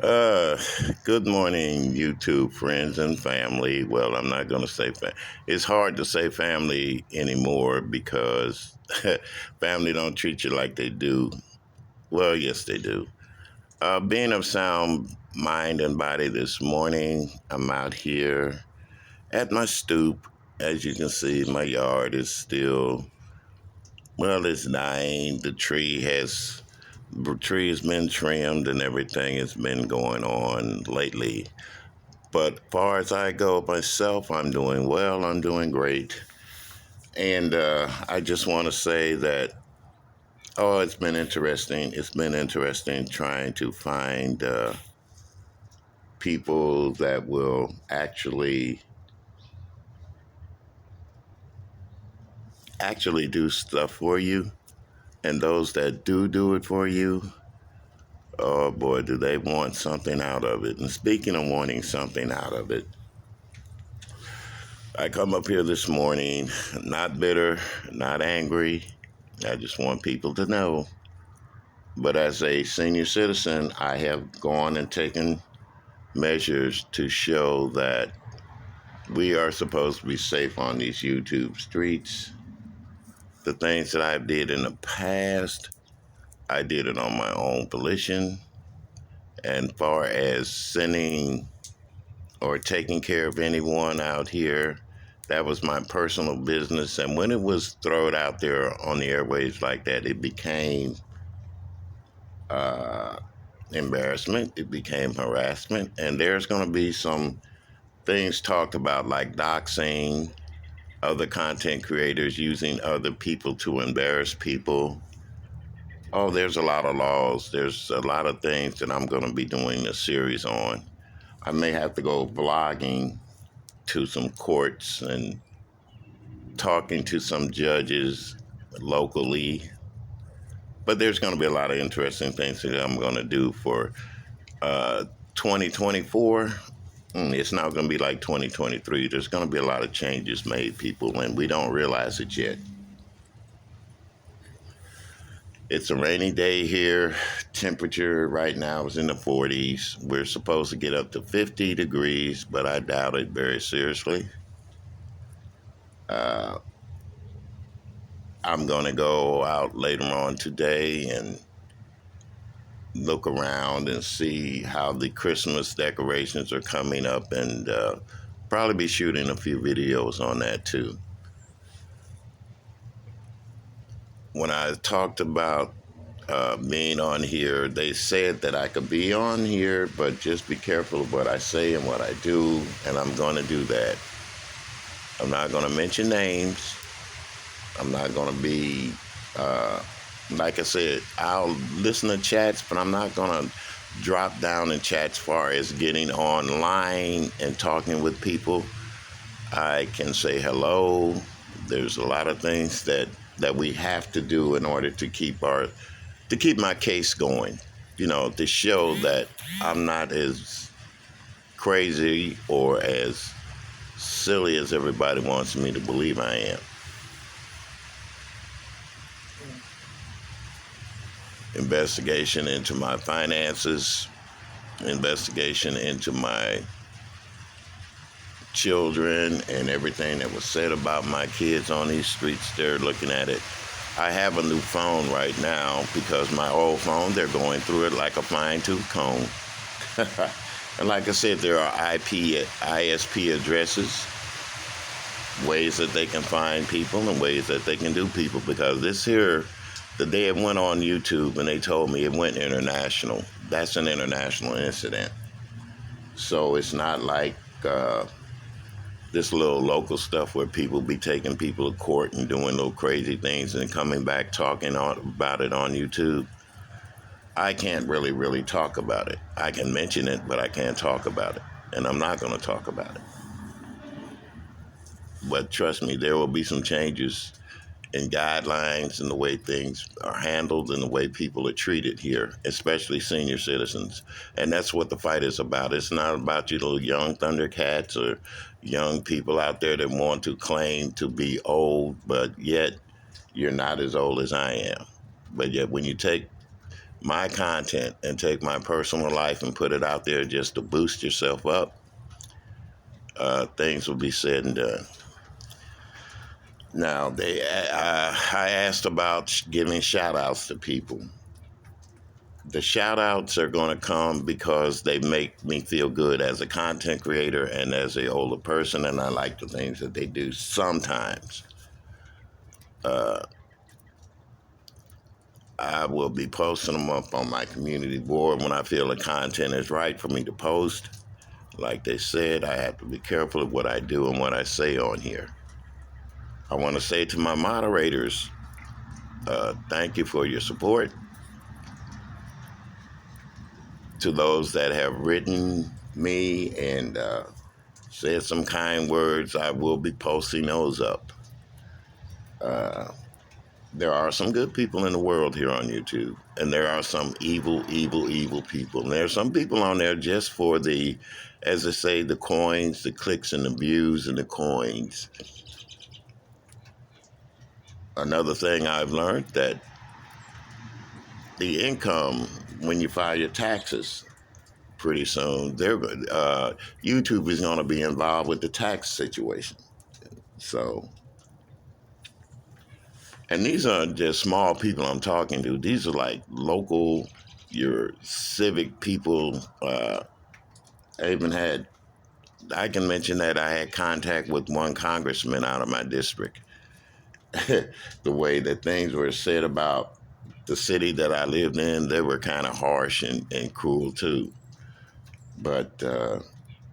Uh, Good morning, YouTube friends and family. Well, I'm not going to say it's hard to say family anymore because family don't treat you like they do. Well, yes, they do. Being of sound mind and body this morning, I'm out here at my stoop. As you can see, my yard is still, well, it's dying. The tree has been trimmed and everything has been going on lately. But far as I go myself, I'm doing well. I'm doing great. And I just want to say that, it's been interesting. It's been interesting trying to find people that will actually do stuff for you. And those that do it for you, oh boy, do they want something out of it. And speaking of wanting something out of it, I come up here this morning not bitter, not angry. I just want people to know. But as a senior citizen, I have gone and taken measures to show that we are supposed to be safe on these YouTube streets. The things that I did in the past, I did it on my own volition. And far as sending or taking care of anyone out here, that was my personal business. And when it was thrown out there on the airwaves like that, it became uh, embarrassment, it became harassment, and there's going to be some things talked about like doxing, other content creators using other people to embarrass people. Oh, there's a lot of laws. There's a lot of things that I'm going to be doing a series on. I may have to go vlogging to some courts and talking to some judges locally. But there's going to be a lot of interesting things that I'm going to do for uh, 2024. It's not going to be like 2023. There's going to be a lot of changes made, people, and we don't realize it yet. It's a rainy day here. Temperature right now is in the 40s. We're supposed to get up to 50 degrees, but I doubt it very seriously. Uh, I'm going to go out later on today and look around and see how the Christmas decorations are coming up, and probably be shooting a few videos on that too. When I talked about being on here, they said that I could be on here, but just be careful of what I say and what I do, and I'm going to do that. I'm not going to mention names. I'm not going to be, like I said, I'll listen to chats, but I'm not going to drop down in chats as far as getting online and talking with people. I can say hello. There's a lot of things that we have to do in order to keep my case going. To show that I'm not as crazy or as silly as everybody wants me to believe I am. Investigation into my finances, investigation into my children and everything that was said about my kids on these streets. They're looking at it. I have a new phone right now because my old phone, they're going through it like a fine-tooth comb. And like I said, there are ISP addresses, ways that they can find people and ways that they can do people, because this here, the day it went on YouTube and they told me it went international, that's an international incident. So it's not like this little local stuff where people be taking people to court and doing little crazy things and coming back talking about it on YouTube. I can't really talk about it. I can mention it, but I can't talk about it. And I'm not going to talk about it. But trust me, there will be some changes in guidelines and the way things are handled and the way people are treated here, especially senior citizens. And that's what the fight is about. It's not about you little young Thundercats or young people out there that want to claim to be old, but yet you're not as old as I am. But yet when you take my content and take my personal life and put it out there just to boost yourself up, things will be said and done. Now, I asked about giving shout outs to people. The shout outs are going to come because they make me feel good as a content creator and as an older person, and I like the things that they do sometimes. I will be posting them up on my community board when I feel the content is right for me to post. Like they said, I have to be careful of what I do and what I say on here. I want to say to my moderators, thank you for your support. To those that have written me and said some kind words, I will be posting those up. There are some good people in the world here on YouTube, and there are some evil, evil, evil people. And there are some people on there just for the, as they say, the coins, the clicks and the views and the coins. Another thing I've learned that the income, when you file your taxes, pretty soon, YouTube is going to be involved with the tax situation. So, and these aren't just small people I'm talking to. These are like local, your civic people. I can mention that I had contact with one congressman out of my district. The way that things were said about the city that I lived in, they were kind of harsh and cruel too. But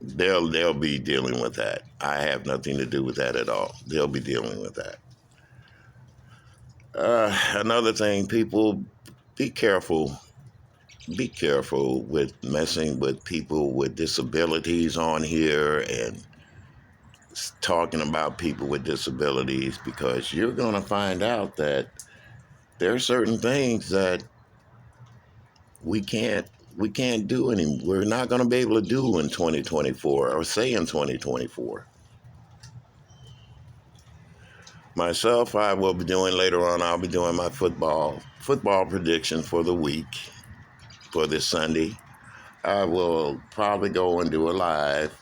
they'll be dealing with that. I have nothing to do with that at all. They'll be dealing with that. Another thing, people, be careful. Be careful with messing with people with disabilities on here and talking about people with disabilities, because you're going to find out that there are certain things that we can't do anymore. We're not going to be able to do in 2024 or say in 2024. Myself, I will be doing later on, I'll be doing my football prediction for the week for this Sunday. I will probably go and do a live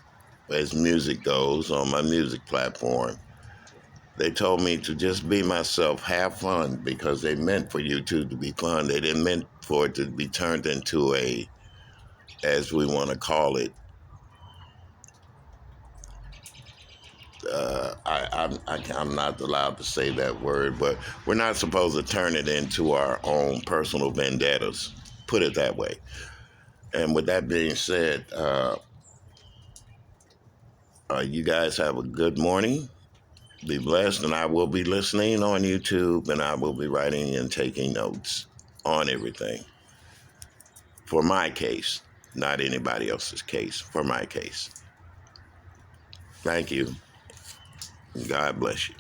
as music goes on my music platform. They told me to just be myself, have fun, because they meant for YouTube to be fun. They didn't meant for it to be turned into a, as we want to call it, I'm not allowed to say that word, but we're not supposed to turn it into our own personal vendettas, put it that way. And with that being said, you guys have a good morning. Be blessed, and I will be listening on YouTube, and I will be writing and taking notes on everything. For my case, not anybody else's case, for my case. Thank you. God bless you.